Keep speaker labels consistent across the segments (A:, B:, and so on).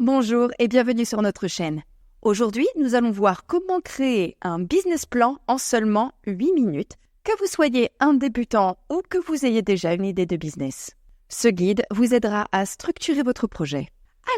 A: Bonjour et bienvenue sur notre chaîne. Aujourd'hui, nous allons voir comment créer un business plan en seulement 8 minutes, que vous soyez un débutant ou que vous ayez déjà une idée de business. Ce guide vous aidera à structurer votre projet.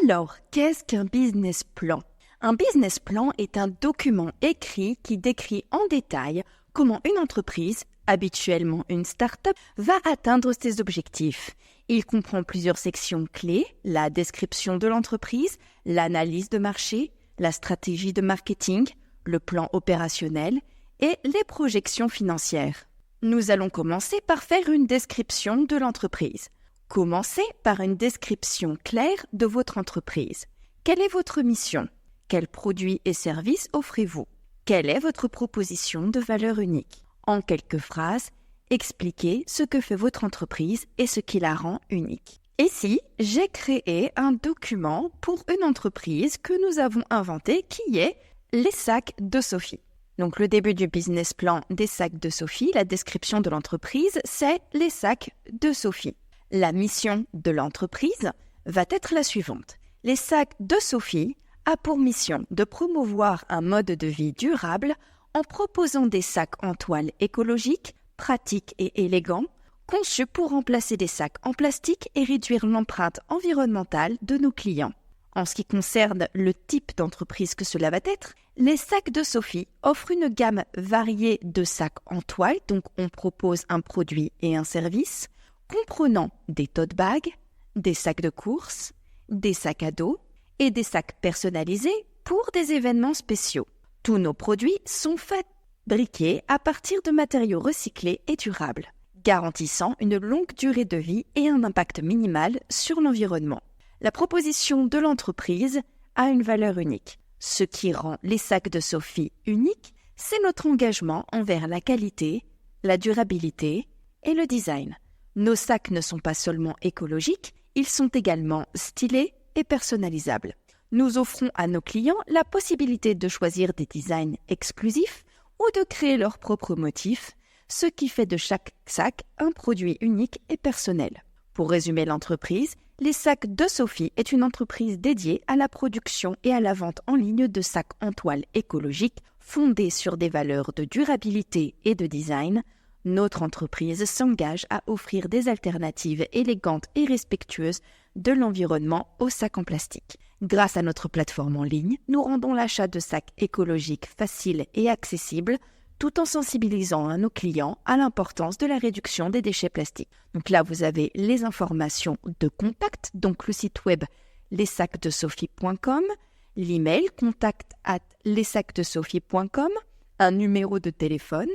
A: Alors, qu'est-ce qu'un business plan ? Un business plan est un document écrit qui décrit en détail comment une entreprise, habituellement une start-up, va atteindre ses objectifs. Il comprend plusieurs sections clés, la description de l'entreprise, l'analyse de marché, la stratégie de marketing, le plan opérationnel et les projections financières. Nous allons commencer par faire une description de l'entreprise. Commencez par une description claire de votre entreprise. Quelle est votre mission ? Quels produits et services offrez-vous ? Quelle est votre proposition de valeur unique ? En quelques phrases, expliquez ce que fait votre entreprise et ce qui la rend unique. Ici, j'ai créé un document pour une entreprise que nous avons inventé qui est les sacs de Sophie. Donc le début du business plan des sacs de Sophie, la description de l'entreprise, c'est les sacs de Sophie. La mission de l'entreprise va être la suivante. Les sacs de Sophie a pour mission de promouvoir un mode de vie durable en proposant des sacs en toile écologiques, pratiques et élégants, conçus pour remplacer des sacs en plastique et réduire l'empreinte environnementale de nos clients. En ce qui concerne le type d'entreprise que cela va être, les sacs de Sophie offrent une gamme variée de sacs en toile, donc on propose un produit et un service, comprenant des tote bags, des sacs de course, des sacs à dos et des sacs personnalisés pour des événements spéciaux. Tous nos produits sont fabriqués à partir de matériaux recyclés et durables, garantissant une longue durée de vie et un impact minimal sur l'environnement. La proposition de l'entreprise a une valeur unique. Ce qui rend les sacs de Sophie uniques, c'est notre engagement envers la qualité, la durabilité et le design. Nos sacs ne sont pas seulement écologiques, ils sont également stylés et personnalisables. Nous offrons à nos clients la possibilité de choisir des designs exclusifs ou de créer leurs propres motifs, ce qui fait de chaque sac un produit unique et personnel. Pour résumer l'entreprise, les sacs de Sophie est une entreprise dédiée à la production et à la vente en ligne de sacs en toile écologiques fondés sur des valeurs de durabilité et de design. Notre entreprise s'engage à offrir des alternatives élégantes et respectueuses de l'environnement aux sacs en plastique. Grâce à notre plateforme en ligne, nous rendons l'achat de sacs écologiques facile et accessible, tout en sensibilisant à nos clients à l'importance de la réduction des déchets plastiques. Donc là, vous avez les informations de contact, donc le site web lessacdessophie.com, l'email contact@lessacdessophie.com, un numéro de téléphone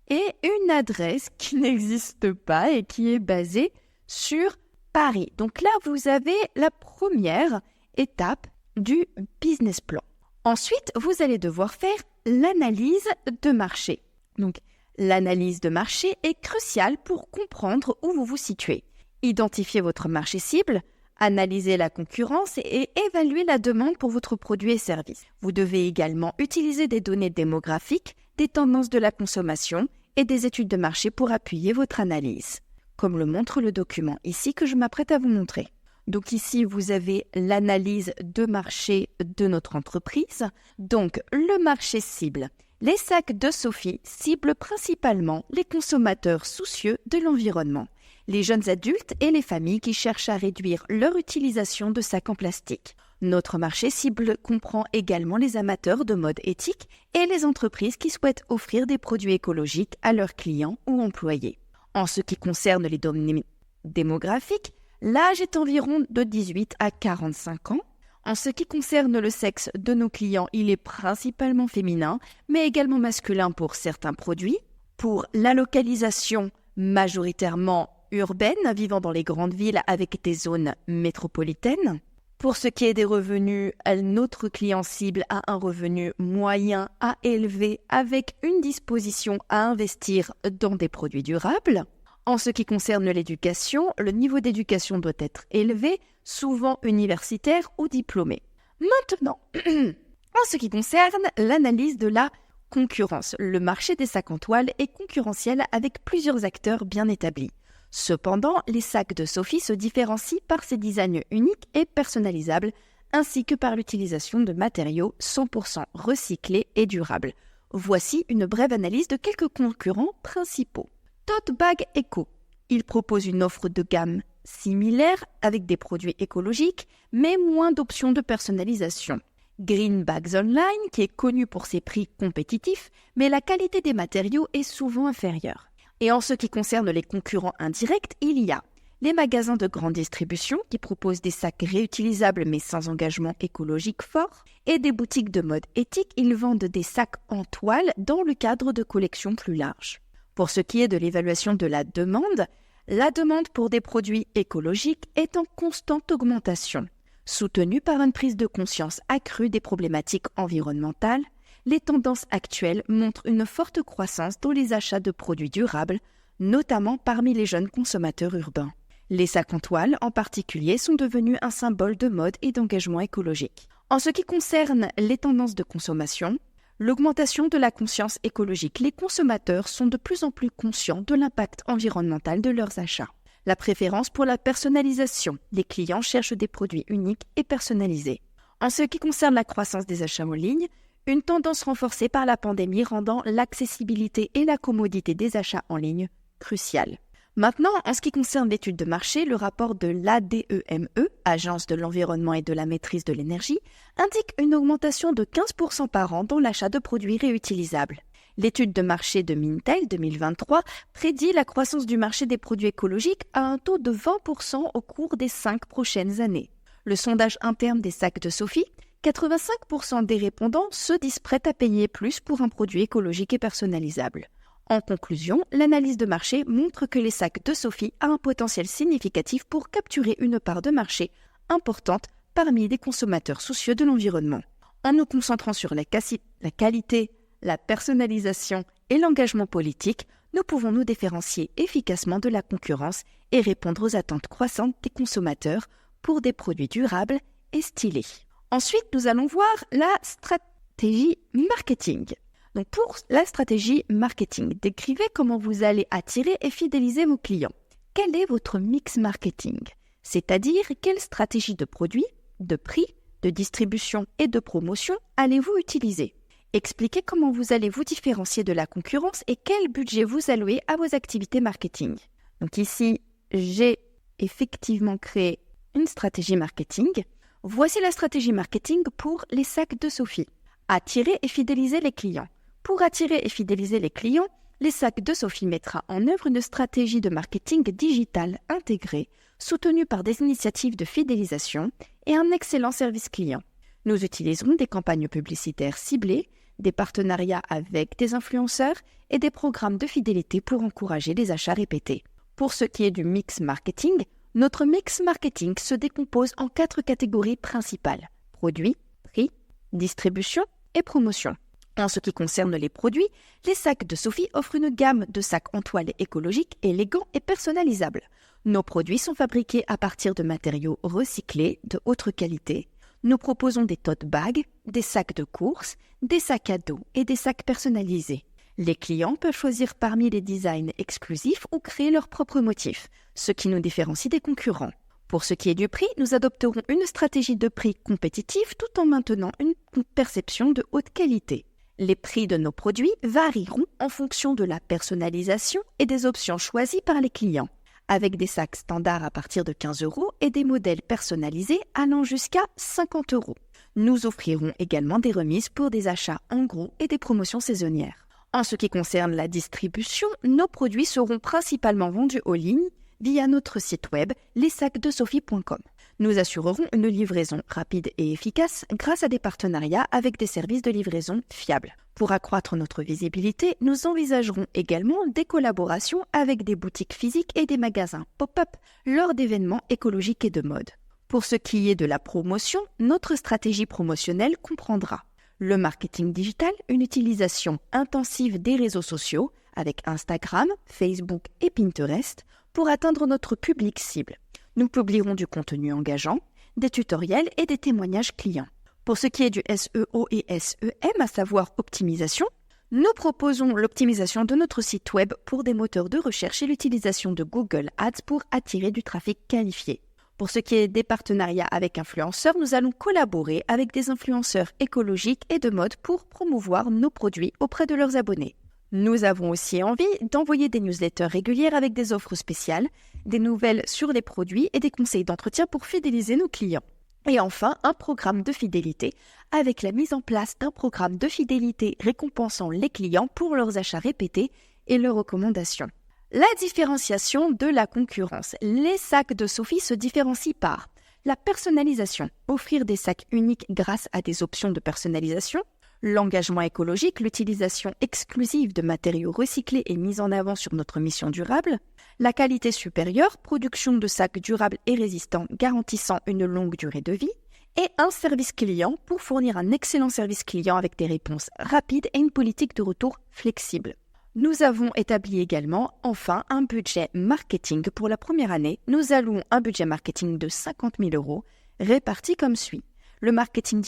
A: et une adresse qui n'existe pas et qui est basée sur Paris. Donc là, vous avez la première étape du business plan. Ensuite, vous allez devoir faire l'analyse de marché. Donc, l'analyse de marché est cruciale pour comprendre où vous vous situez. Identifiez votre marché cible, analysez la concurrence et évaluez la demande pour votre produit et service. Vous devez également utiliser des données démographiques, des tendances de la consommation et des études de marché pour appuyer votre analyse, comme le montre le document ici que je m'apprête à vous montrer. Donc ici, vous avez l'analyse de marché de notre entreprise. Donc, le marché cible. Les sacs de Sophie ciblent principalement les consommateurs soucieux de l'environnement, les jeunes adultes et les familles qui cherchent à réduire leur utilisation de sacs en plastique. Notre marché cible comprend également les amateurs de mode éthique et les entreprises qui souhaitent offrir des produits écologiques à leurs clients ou employés. En ce qui concerne les données démographiques, l'âge est environ de 18 à 45 ans. En ce qui concerne le sexe de nos clients, il est principalement féminin, mais également masculin pour certains produits. Pour la localisation, majoritairement urbaine, vivant dans les grandes villes avec des zones métropolitaines. Pour ce qui est des revenus, notre client cible a un revenu moyen à élevé avec une disposition à investir dans des produits durables. En ce qui concerne l'éducation, le niveau d'éducation doit être élevé, souvent universitaire ou diplômé. Maintenant, en ce qui concerne l'analyse de la concurrence, le marché des sacs en toile est concurrentiel avec plusieurs acteurs bien établis. Cependant, les sacs de Sophie se différencient par ses designs uniques et personnalisables, ainsi que par l'utilisation de matériaux 100% recyclés et durables. Voici une brève analyse de quelques concurrents principaux. Tote Bag Eco. Il propose une offre de gamme similaire avec des produits écologiques, mais moins d'options de personnalisation. Green Bags Online, qui est connu pour ses prix compétitifs, mais la qualité des matériaux est souvent inférieure. Et en ce qui concerne les concurrents indirects, il y a les magasins de grande distribution qui proposent des sacs réutilisables mais sans engagement écologique fort, et des boutiques de mode éthique, ils vendent des sacs en toile dans le cadre de collections plus larges. Pour ce qui est de l'évaluation de la demande pour des produits écologiques est en constante augmentation. Soutenue par une prise de conscience accrue des problématiques environnementales, les tendances actuelles montrent une forte croissance dans les achats de produits durables, notamment parmi les jeunes consommateurs urbains. Les sacs en toile, en particulier, sont devenus un symbole de mode et d'engagement écologique. En ce qui concerne les tendances de consommation, l'augmentation de la conscience écologique, les consommateurs sont de plus en plus conscients de l'impact environnemental de leurs achats. La préférence pour la personnalisation, les clients cherchent des produits uniques et personnalisés. En ce qui concerne la croissance des achats en ligne, une tendance renforcée par la pandémie rendant l'accessibilité et la commodité des achats en ligne cruciales. Maintenant, en ce qui concerne l'étude de marché, le rapport de l'ADEME, Agence de l'environnement et de la maîtrise de l'énergie, indique une augmentation de 15% par an dans l'achat de produits réutilisables. L'étude de marché de Mintel 2023 prédit la croissance du marché des produits écologiques à un taux de 20% au cours des 5 prochaines années. Le sondage interne des sacs de Sophie, 85% des répondants se disent prêts à payer plus pour un produit écologique et personnalisable. En conclusion, l'analyse de marché montre que les sacs de Sophie a un potentiel significatif pour capturer une part de marché importante parmi les consommateurs soucieux de l'environnement. En nous concentrant sur la qualité, la personnalisation et l'engagement politique, nous pouvons nous différencier efficacement de la concurrence et répondre aux attentes croissantes des consommateurs pour des produits durables et stylés. Ensuite, nous allons voir la stratégie marketing. Donc pour la stratégie marketing, décrivez comment vous allez attirer et fidéliser vos clients. Quel est votre mix marketing? C'est-à-dire quelle stratégie de produit, de prix, de distribution et de promotion allez-vous utiliser? Expliquez comment vous allez vous différencier de la concurrence et quel budget vous allouez à vos activités marketing. Donc ici, j'ai effectivement créé une stratégie marketing. Voici la stratégie marketing pour les sacs de Sophie. Attirer et fidéliser les clients. Pour attirer et fidéliser les clients, les sacs de Sophie mettra en œuvre une stratégie de marketing digital intégrée, soutenue par des initiatives de fidélisation et un excellent service client. Nous utiliserons des campagnes publicitaires ciblées, des partenariats avec des influenceurs et des programmes de fidélité pour encourager les achats répétés. Pour ce qui est du mix marketing, notre mix marketing se décompose en 4 catégories principales: produits, prix, distribution et promotion. En ce qui concerne les produits, les sacs de Sophie offrent une gamme de sacs en toile écologiques, élégants et personnalisables. Nos produits sont fabriqués à partir de matériaux recyclés de haute qualité. Nous proposons des tote bags, des sacs de course, des sacs à dos et des sacs personnalisés. Les clients peuvent choisir parmi les designs exclusifs ou créer leurs propres motifs, ce qui nous différencie des concurrents. Pour ce qui est du prix, nous adopterons une stratégie de prix compétitive tout en maintenant une perception de haute qualité. Les prix de nos produits varieront en fonction de la personnalisation et des options choisies par les clients, avec des sacs standards à partir de 15 € et des modèles personnalisés allant jusqu'à 50 €. Nous offrirons également des remises pour des achats en gros et des promotions saisonnières. En ce qui concerne la distribution, nos produits seront principalement vendus en ligne via notre site web lessacdessophie.com. Nous assurerons une livraison rapide et efficace grâce à des partenariats avec des services de livraison fiables. Pour accroître notre visibilité, nous envisagerons également des collaborations avec des boutiques physiques et des magasins pop-up lors d'événements écologiques et de mode. Pour ce qui est de la promotion, notre stratégie promotionnelle comprendra le marketing digital, une utilisation intensive des réseaux sociaux avec Instagram, Facebook et Pinterest pour atteindre notre public cible. Nous publierons du contenu engageant, des tutoriels et des témoignages clients. Pour ce qui est du SEO et SEM, à savoir optimisation, nous proposons l'optimisation de notre site web pour des moteurs de recherche et l'utilisation de Google Ads pour attirer du trafic qualifié. Pour ce qui est des partenariats avec influenceurs, nous allons collaborer avec des influenceurs écologiques et de mode pour promouvoir nos produits auprès de leurs abonnés. Nous avons aussi envie d'envoyer des newsletters régulières avec des offres spéciales, des nouvelles sur les produits et des conseils d'entretien pour fidéliser nos clients. Et enfin, un programme de fidélité avec la mise en place d'un programme de fidélité récompensant les clients pour leurs achats répétés et leurs recommandations. La différenciation de la concurrence. Les sacs de Sophie se différencient par la personnalisation, offrir des sacs uniques grâce à des options de personnalisation, l'engagement écologique, l'utilisation exclusive de matériaux recyclés et mise en avant sur notre mission durable, la qualité supérieure, production de sacs durables et résistants garantissant une longue durée de vie, et un service client pour fournir un excellent service client avec des réponses rapides et une politique de retour flexible. Nous avons établi également, enfin, un budget marketing pour la première année. Nous allouons un budget marketing de 50 000 € réparti comme suit. Le marketing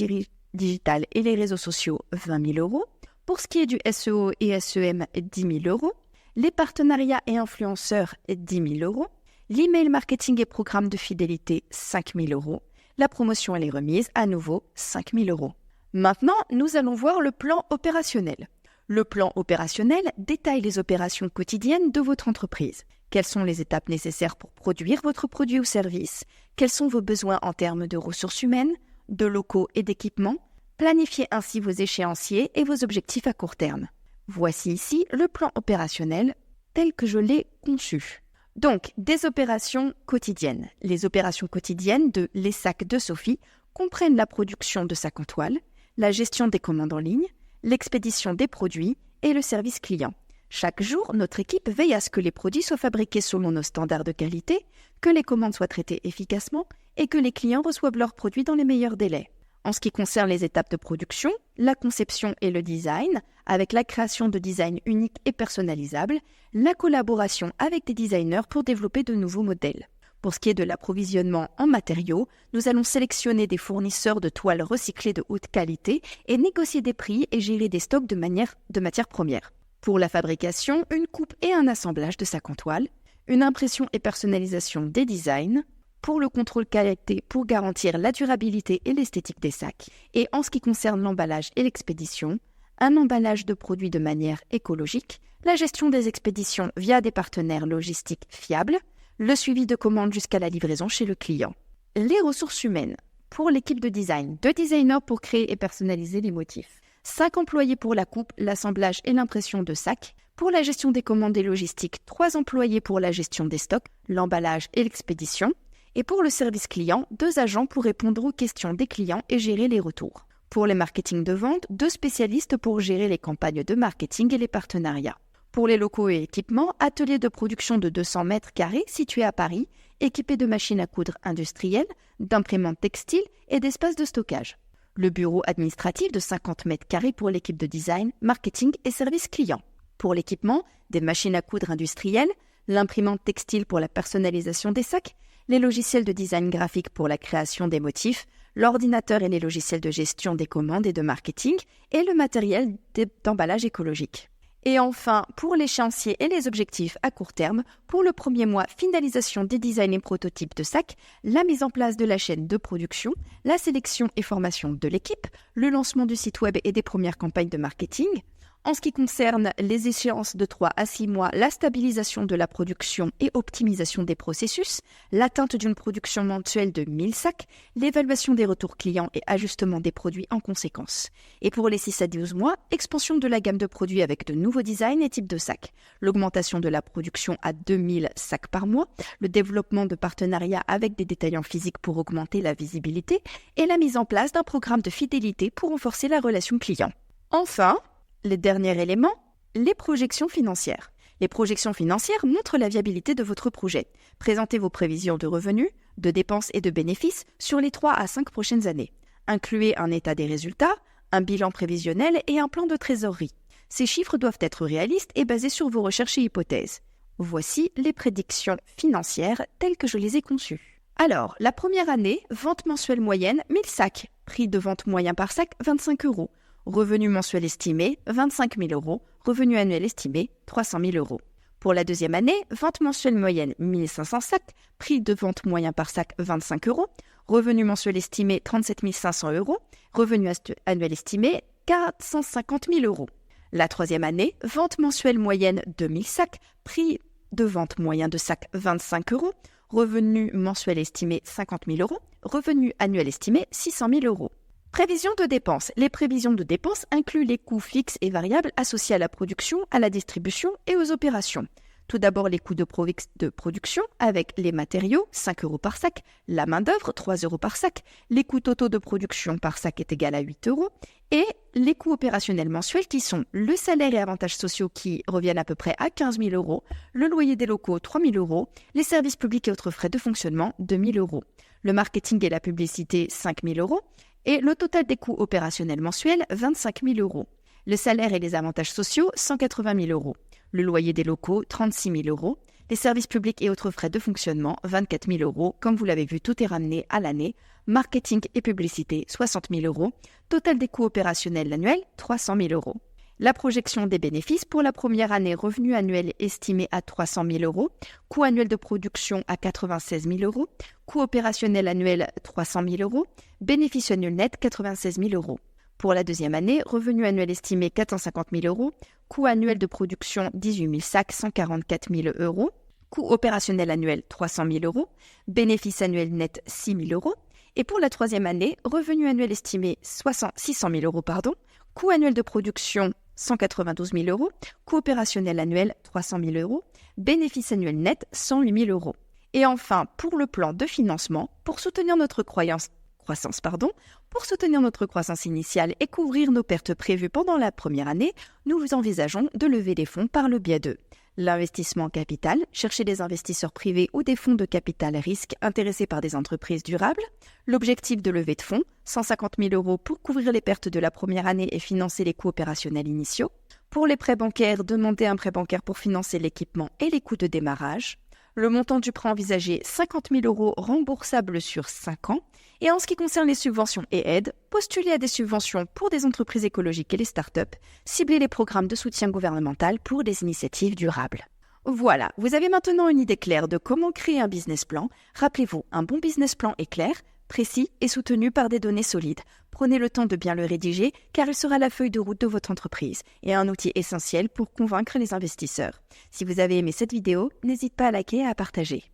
A: digital et les réseaux sociaux, 20 000 €. Pour ce qui est du SEO et SEM, 10 000 €. Les partenariats et influenceurs, 10 000 €. L'email marketing et programme de fidélité, 5 000 €. La promotion et les remises, à nouveau, 5 000 €. Maintenant, nous allons voir le plan opérationnel. Le plan opérationnel détaille les opérations quotidiennes de votre entreprise. Quelles sont les étapes nécessaires pour produire votre produit ou service? Quels sont vos besoins en termes de ressources humaines, de locaux et d'équipements? Planifiez ainsi vos échéanciers et vos objectifs à court terme. Voici ici le plan opérationnel tel que je l'ai conçu. Donc, des opérations quotidiennes. Les opérations quotidiennes de Les Sacs de Sophie comprennent la production de sacs en toile, la gestion des commandes en ligne, l'expédition des produits et le service client. Chaque jour, notre équipe veille à ce que les produits soient fabriqués selon nos standards de qualité, que les commandes soient traitées efficacement et que les clients reçoivent leurs produits dans les meilleurs délais. En ce qui concerne les étapes de production, la conception et le design, avec la création de designs uniques et personnalisables, la collaboration avec des designers pour développer de nouveaux modèles. Pour ce qui est de l'approvisionnement en matériaux, nous allons sélectionner des fournisseurs de toiles recyclées de haute qualité et négocier des prix et gérer des stocks de matières premières. Pour la fabrication, une coupe et un assemblage de sacs en toile, une impression et personnalisation des designs, pour le contrôle qualité pour garantir la durabilité et l'esthétique des sacs, et en ce qui concerne l'emballage et l'expédition, un emballage de produits de manière écologique, la gestion des expéditions via des partenaires logistiques fiables, le suivi de commandes jusqu'à la livraison chez le client. Les ressources humaines. Pour l'équipe de design, 2 designers pour créer et personnaliser les motifs. 5 employés pour la coupe, l'assemblage et l'impression de sacs. Pour la gestion des commandes et logistiques, 3 employés pour la gestion des stocks, l'emballage et l'expédition. Et pour le service client, 2 agents pour répondre aux questions des clients et gérer les retours. Pour les marketing de vente, 2 spécialistes pour gérer les campagnes de marketing et les partenariats. Pour les locaux et équipements, atelier de production de 200 mètres carrés situé à Paris, équipé de machines à coudre industrielles, d'imprimantes textiles et d'espaces de stockage. Le bureau administratif de 50 mètres carrés pour l'équipe de design, marketing et service client. Pour l'équipement, des machines à coudre industrielles, l'imprimante textile pour la personnalisation des sacs, les logiciels de design graphique pour la création des motifs, l'ordinateur et les logiciels de gestion des commandes et de marketing, et le matériel d'emballage écologique. Et enfin, pour l'échéancier et les objectifs à court terme, pour le premier mois, finalisation des designs et prototypes de sacs, la mise en place de la chaîne de production, la sélection et formation de l'équipe, le lancement du site web et des premières campagnes de marketing. En ce qui concerne les échéances de 3 à 6 mois, la stabilisation de la production et optimisation des processus, l'atteinte d'une production mensuelle de 1000 sacs, l'évaluation des retours clients et ajustement des produits en conséquence. Et pour les 6 à 12 mois, expansion de la gamme de produits avec de nouveaux designs et types de sacs, l'augmentation de la production à 2000 sacs par mois, le développement de partenariats avec des détaillants physiques pour augmenter la visibilité et la mise en place d'un programme de fidélité pour renforcer la relation client. Enfin, le dernier élément, les projections financières. Les projections financières montrent la viabilité de votre projet. Présentez vos prévisions de revenus, de dépenses et de bénéfices sur les 3 à 5 prochaines années. Incluez un état des résultats, un bilan prévisionnel et un plan de trésorerie. Ces chiffres doivent être réalistes et basés sur vos recherches et hypothèses. Voici les prédictions financières telles que je les ai conçues. Alors, la première année, vente mensuelle moyenne, 1000 sacs. Prix de vente moyen par sac, 25 €. Revenu mensuel estimé, 25 000 €. Revenu annuel estimé, 300 000 €. Pour la deuxième année, vente mensuelle moyenne 1500 sacs, prix de vente moyen par sac 25 €, revenu mensuel estimé 37 500 €, revenu annuel estimé 450 000 €. La troisième année, vente mensuelle moyenne 2000 sacs, prix de vente moyen de sac 25 €, revenu mensuel estimé 50 000 €, revenu annuel estimé 600 000 €. Prévision de dépenses. Les prévisions de dépenses incluent les coûts fixes et variables associés à la production, à la distribution et aux opérations. Tout d'abord, les coûts de production avec les matériaux, 5 € par sac, la main-d'œuvre, 3 € par sac, les coûts totaux de production par sac est égal à 8 €, et les coûts opérationnels mensuels qui sont le salaire et avantages sociaux qui reviennent à peu près à 15 000 €, le loyer des locaux, 3 000 €, les services publics et autres frais de fonctionnement, 2 000 €, le marketing et la publicité, 5 000 €, et le total des coûts opérationnels mensuels, 25 000 €. Le salaire et les avantages sociaux, 180 000 €. Le loyer des locaux, 36 000 €. Les services publics et autres frais de fonctionnement, 24 000 €. Comme vous l'avez vu, tout est ramené à l'année. Marketing et publicité, 60 000 €. Total des coûts opérationnels annuels, 300 000 €. La projection des bénéfices pour la première année, revenu annuel estimé à 300 000 €, coût annuel de production à 96 000 €, coût opérationnel annuel 300 000 €, bénéfice annuel net 96 000 €. Pour la deuxième année, revenu annuel estimé 450 000 €, coût annuel de production 18 000 sacs 144 000 €, coût opérationnel annuel 300 000 €, bénéfice annuel net 6 000 €. Et pour la troisième année, revenu annuel estimé 600 000 €, coût annuel de production 192 000 €, coût opérationnel annuel 300 000 €, bénéfice annuel net 108 000 €. Et enfin, pour le plan de financement, pour soutenir notre croissance initiale et couvrir nos pertes prévues pendant la première année, nous envisageons de lever des fonds par le biais de l'investissement en capital, chercher des investisseurs privés ou des fonds de capital risque intéressés par des entreprises durables. L'objectif de levée de fonds, 150 000 € pour couvrir les pertes de la première année et financer les coûts opérationnels initiaux. Pour les prêts bancaires, demander un prêt bancaire pour financer l'équipement et les coûts de démarrage. Le montant du prêt envisagé, 50 000 € remboursables sur 5 ans. Et en ce qui concerne les subventions et aides, postuler à des subventions pour des entreprises écologiques et les startups, cibler les programmes de soutien gouvernemental pour des initiatives durables. Voilà, vous avez maintenant une idée claire de comment créer un business plan. Rappelez-vous, un bon business plan est clair, précis et soutenu par des données solides. Prenez le temps de bien le rédiger car il sera la feuille de route de votre entreprise et un outil essentiel pour convaincre les investisseurs. Si vous avez aimé cette vidéo, n'hésitez pas à liker et à partager.